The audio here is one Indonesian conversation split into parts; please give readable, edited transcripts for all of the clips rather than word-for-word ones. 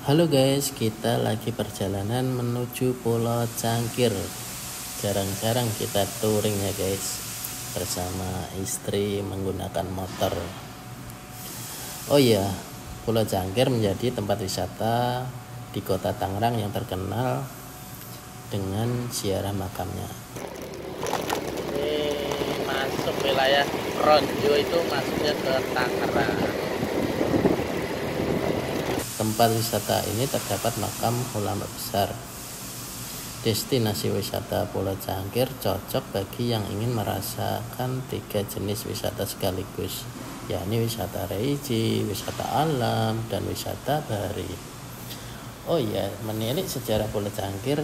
Halo guys, kita lagi perjalanan menuju Pulau Cangkir. Jarang-jarang kita touring ya guys, bersama istri menggunakan motor. Oh iya, Pulau Cangkir menjadi tempat wisata di kota Tangerang yang terkenal dengan ziarah makamnya. Ini masuk wilayah Ronjo, itu masuknya ke Tangerang. Tempat wisata ini terdapat makam ulama besar. Destinasi wisata Pulau Cangkir cocok bagi yang ingin merasakan 3 jenis wisata sekaligus, yakni wisata religi, wisata alam, dan wisata bahari. Oh iya, menilik sejarah Pulau Cangkir,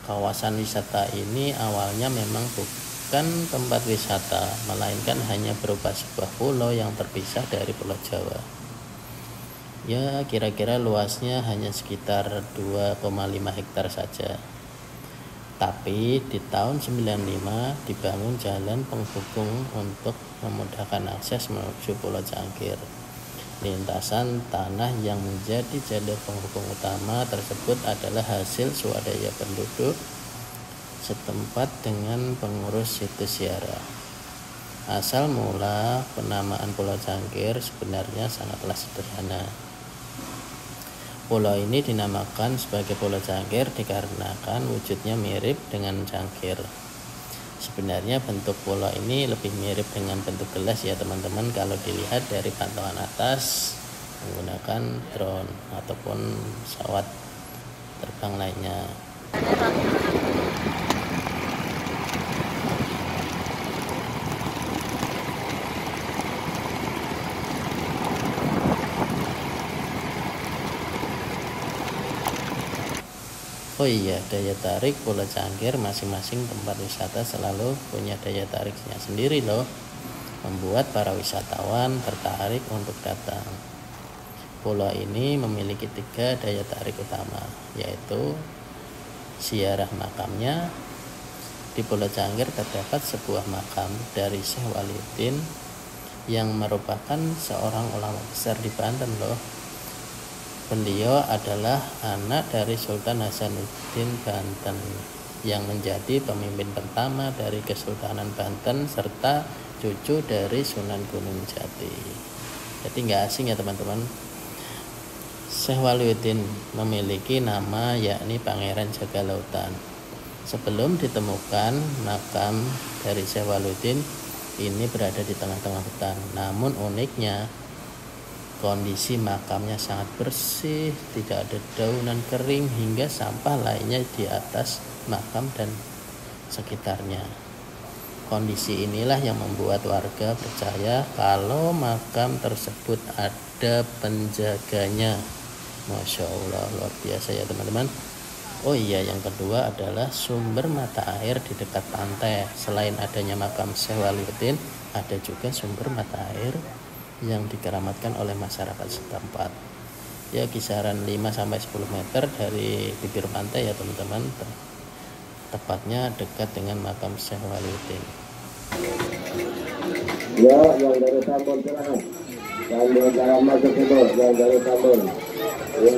kawasan wisata ini awalnya memang bukan tempat wisata, melainkan hanya berupa sebuah pulau yang terpisah dari Pulau Jawa. Ya, kira-kira luasnya hanya sekitar 2,5 hektar saja. Tapi di tahun 95 dibangun jalan penghubung untuk memudahkan akses menuju Pulau Cangkir. Lintasan tanah yang menjadi jalur penghubung utama tersebut adalah hasil swadaya penduduk setempat dengan pengurus situs ziarah. Asal mula penamaan Pulau Cangkir sebenarnya sangatlah sederhana. Pulau ini dinamakan sebagai Pulau Cangkir dikarenakan wujudnya mirip dengan cangkir. Sebenarnya bentuk pulau ini lebih mirip dengan bentuk gelas ya teman-teman, kalau dilihat dari pantauan atas menggunakan drone ataupun pesawat terbang lainnya. Oh iya, daya tarik Pulau Cangkir, masing-masing tempat wisata selalu punya daya tariknya sendiri loh, membuat para wisatawan tertarik untuk datang. Pulau ini memiliki 3 daya tarik utama, yaitu ziarah makamnya. Di Pulau Cangkir terdapat sebuah makam dari Syekh Waliuddin yang merupakan seorang ulama besar di Banten loh. Beliau adalah anak dari Sultan Hasanuddin Banten yang menjadi pemimpin pertama dari Kesultanan Banten serta cucu dari Sunan Gunung Jati. Jadi nggak asing ya teman-teman, Syekh Waliuddin memiliki nama yakni Pangeran Jagalautan. Sebelum ditemukan makam dari Syekh Waliuddin ini berada di tengah-tengah hutan. Namun uniknya kondisi makamnya sangat bersih, tidak ada daunan kering hingga sampah lainnya di atas makam dan sekitarnya. Kondisi inilah yang membuat warga percaya kalau makam tersebut ada penjaganya. Masya Allah, luar biasa ya teman-teman. Oh iya, yang kedua adalah sumber mata air di dekat pantai. Selain adanya makam Syekh Waliuddin, ada juga sumber mata air yang dikeramatkan oleh masyarakat setempat. Ya, kisaran 5-10 meter dari bibir pantai ya teman-teman. Tepatnya dekat dengan makam Syekh Waliuddin. Ya, yang dari Tambun silahkan. Yang dalam masuk itu, yang dari Tambun. Ya.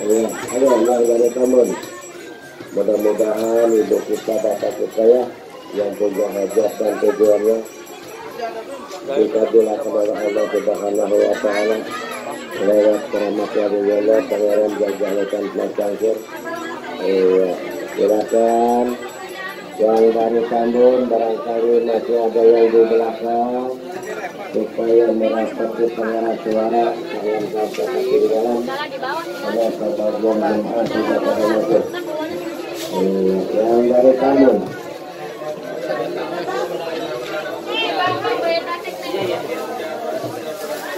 Ya, ada yang dari Tambun. Mudah-mudahan ibu kita, bapak kita ya, yang punya hajat dan tujuannya dikabulkan oleh Allah Subhanahu wa Ta'ala lewat keramat wali Allah Pangeran Jagalautan Pulau Cangkir. Iya, silakan yang dari Tambun, barangkali masih ada yang di belakang supaya merapati pengeras suara jangan sampai ketinggalan. Ada sebagian jemaah juga pada masuk. Yang dari Tambun.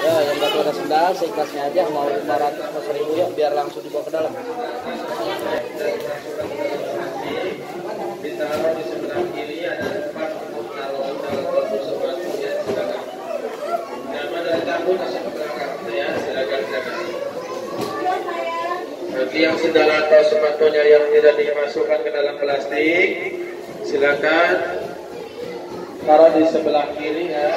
Ya, yang batu ada sendal seikhlasnya aja, mau 500 atau 1000 ya, biar langsung dibawa ke dalam. Ditaruh di sebelah kiri ada tempat untuk naruh sepatu ya, silakan. Nama dari tabung masih ke belakang ya, silakan. Bagi yang sendal atau sepatunya yang tidak dimasukkan ke dalam plastik, silakan taruh di sebelah kiri ya.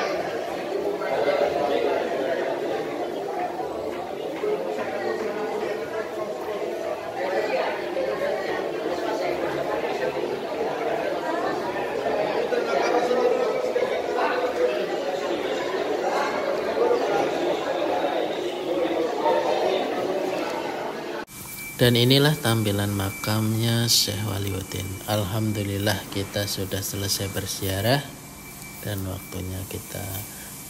Dan inilah tampilan makamnya Syekh Waliuddin. Alhamdulillah kita sudah selesai berziarah dan waktunya kita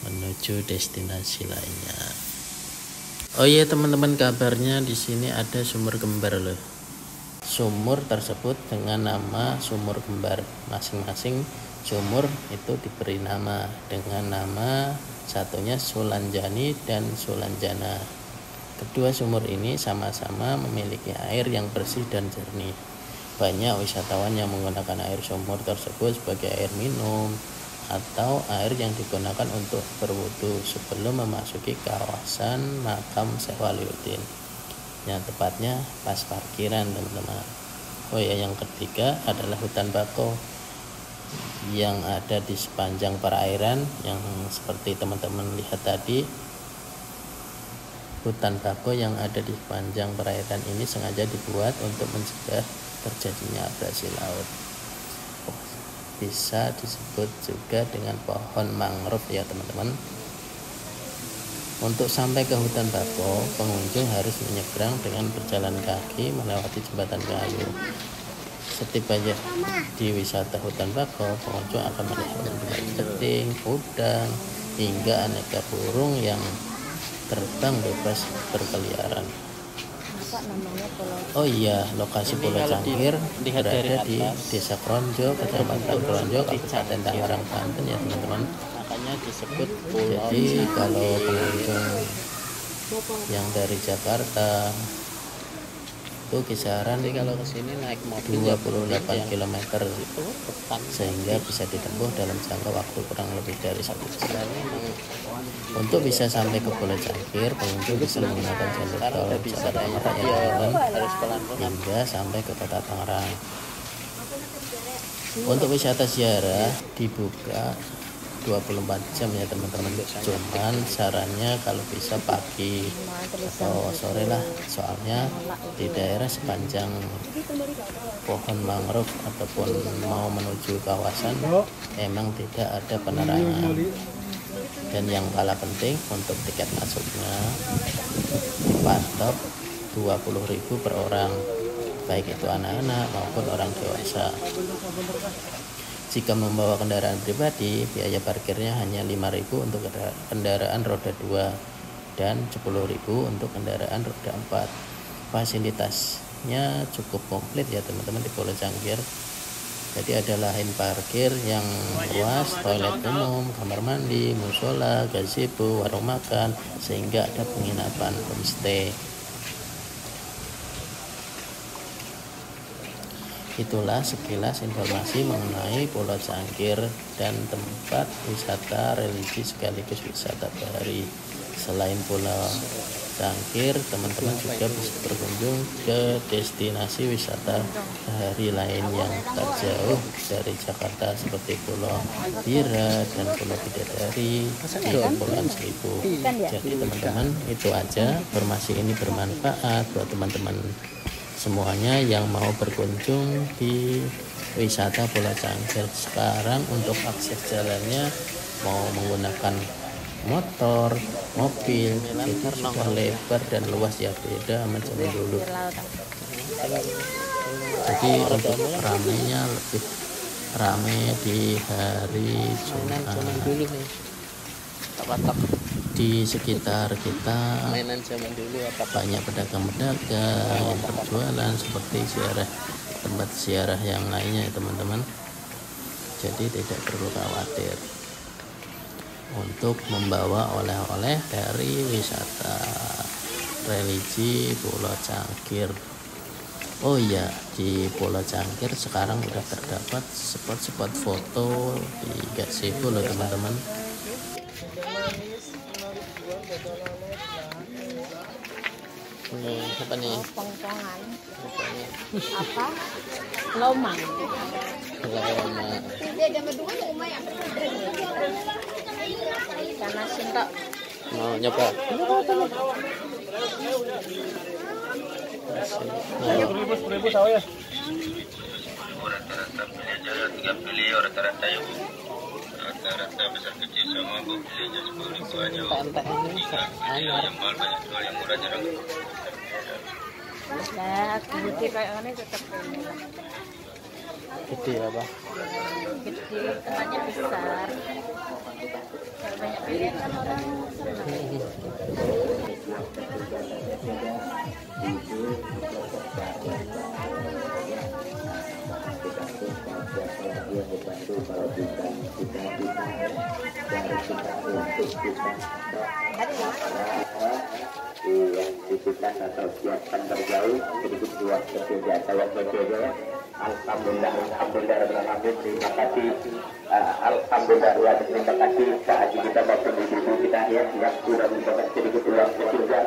menuju destinasi lainnya. Oh iya teman-teman, kabarnya di sini ada sumur kembar loh. Sumur tersebut dengan nama sumur kembar. Masing-masing sumur itu diberi nama dengan nama, satunya Sulanjani dan Sulanjana. Kedua sumur ini sama-sama memiliki air yang bersih dan jernih. Banyak wisatawan yang menggunakan air sumur tersebut sebagai air minum atau air yang digunakan untuk berwudu sebelum memasuki kawasan makam Syekh Waliuddin. Yang tepatnya pas parkiran teman-teman. Oh ya, yang ketiga adalah hutan bako yang ada di sepanjang perairan yang seperti teman-teman lihat tadi. Hutan bako yang ada di sepanjang perairan ini sengaja dibuat untuk mencegah terjadinya abrasi laut. Bisa disebut juga dengan pohon mangrove ya teman-teman. Untuk sampai ke hutan bako, pengunjung harus menyeberang dengan berjalan kaki melewati jembatan kayu. Setibanya di wisata hutan bako, pengunjung akan melihat kepiting, udang, hingga aneka burung yang terbang bebas berkeliaran. Oh iya, lokasi Pulau Cangkir berada di Desa Kronjo, Kecamatan Kronjo, Kabupaten Tangerang, Banten ya teman-teman. Makanya disebut Pulau. Jadi kalau pengunjung yang dari Jakarta itu kisaran kalau kesini naik mobil 28 km sehingga bisa ditempuh dalam jangka waktu kurang lebih dari 1 jam. Untuk bisa sampai ke Pulau Cangkir, pengunjung bisa menggunakan jalur tol Jakarta Merak yang hingga sampai ke kota Tangerang. Untuk wisata ziarah dibuka 24 jam ya teman-teman. Cuman sarannya kalau bisa pagi atau sore lah, soalnya di daerah sepanjang pohon mangrove ataupun mau menuju kawasan emang tidak ada penerangan. Dan yang paling penting, untuk tiket masuknya patok 20.000 per orang, baik itu anak-anak maupun orang dewasa. Jika membawa kendaraan pribadi, biaya parkirnya hanya 5.000 untuk kendaraan roda 2 dan 10.000 untuk kendaraan roda 4. Fasilitasnya cukup komplit ya teman-teman di Pulau Cangkir. Jadi ada lahan parkir yang luas, toilet umum, kamar mandi, musola, gazebo, warung makan, sehingga ada penginapan homestay. Itulah sekilas informasi mengenai Pulau Cangkir dan tempat wisata religi sekaligus wisata bahari. Selain Pulau Cangkir, teman-teman juga bisa berkunjung ke destinasi wisata bahari lain yang tak jauh dari Jakarta seperti Pulau Bira dan Pulau Bidadari di Kepulauan Seribu. Jadi teman-teman, itu aja informasi ini bermanfaat buat teman-teman semuanya yang mau berkunjung di wisata Pulau Cangkir. Sekarang untuk akses jalannya mau menggunakan motor, mobil, itu sudah lebar dan luas ya, beda sama zaman dulu. Jadi untuk ramainya lebih ramai di hari Jumat. Di sekitar kita banyak pedagang-pedagang yang berjualan seperti tempat ziarah yang lainnya ya teman-teman. Jadi tidak perlu khawatir untuk membawa oleh-oleh dari wisata religi Pulau Cangkir. Oh iya, di Pulau Cangkir sekarang sudah terdapat spot-spot foto di gazebo loh teman-teman. Apa nih? Pongpongan. Apa? Lomang. Lomang. Ikan asin tak? Mau nyoba? Rata-rata pilih aja 3 pilih rata-rata ya Bu. Rata-rata besar kecil sama Bu, pilih aja 10.000 aja. Yang mahal banyak jual, yang murah jarang. Ya, gede kayak ini tetap ini lah. Gede apa? Gede, tempatnya besar. Kalau banyak pilihan kan orang senang. Yang titipkan atau siapkan berjauh sedikit dua senjata yang berbeda. Alhamdulillah, alhamdulillah, alhamdulillah, terima kasih. Alhamdulillah, terima kasih. Saat kita maupun ibu kita ya yang sudah memberikan sedikit uang kecilnya.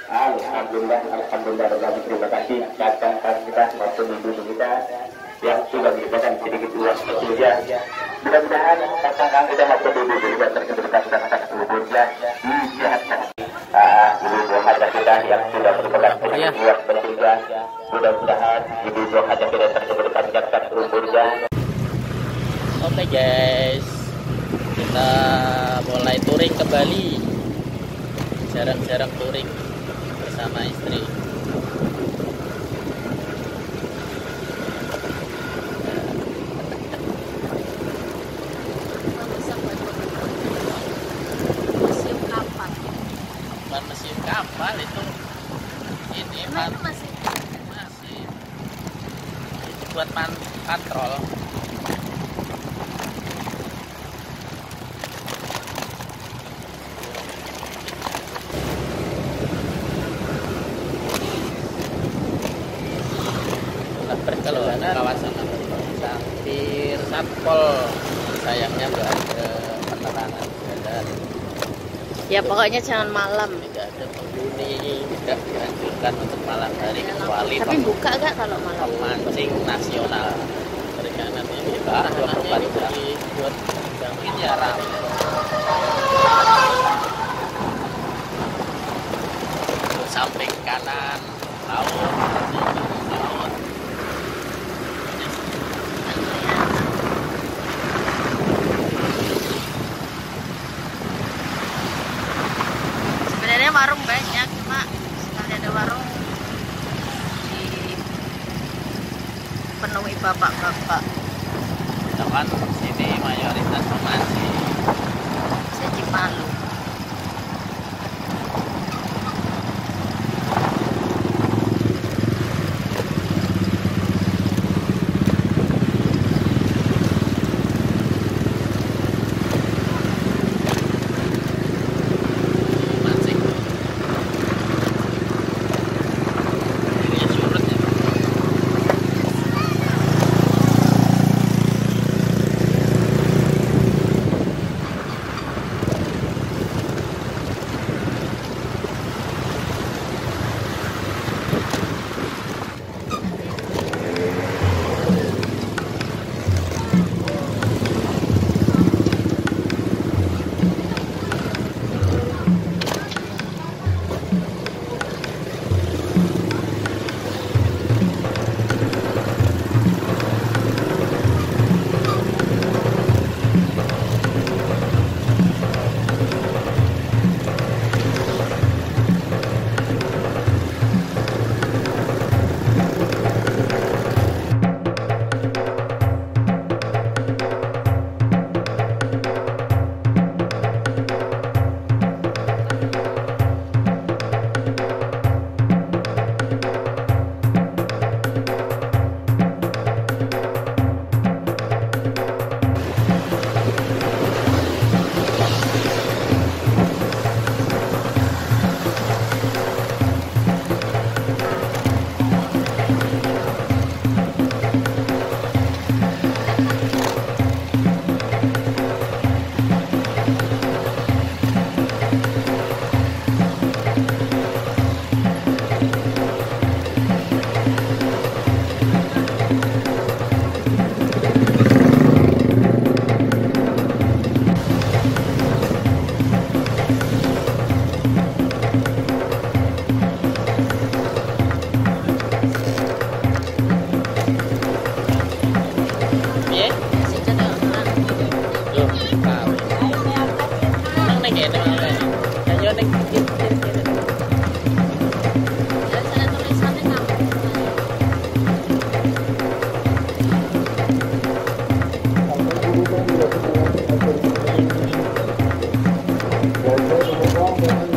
Alhamdulillah, alhamdulillah, terima kasih. Kakak kita maupun ibu kita yang sudah memberikan sedikit uang kecilnya. Mudah-mudahan kakak kita maupun ibu juga terkendalikan dengan kuburnya disehatkan. Ibu hajat kita yang sudah memberikan sedikit uang kecilnya. Mudah-mudahan ibu hajat kita terkendalikan dengan kuburnya. Oke guys, kita mulai touring ke Bali. Jarang-jarang touring bersama istri. Museum kapal. Bukan mesin kapal itu. Ini Masih itu buat patrol. Perjalanan kawasan hampir Satpol, sayangnya nggak ada penerangan jalan, ya pokoknya jangan malam. tidak ada penghuni, tidak dianjurkan untuk malam hari kecuali Tapi buka gak kalau malam? pemancing nasional. Perikanan ini tahanannya ini dibuat jamin ya ramai. Samping kanan laut, laut. Sebenarnya warung banyak, cuma sekali ada warung dipenuhi bapak-bapak. Teman sini mayoritas pemancing. Jadi malu. Mancing. Ini surut ya. Assalamualaikum warahmatullahi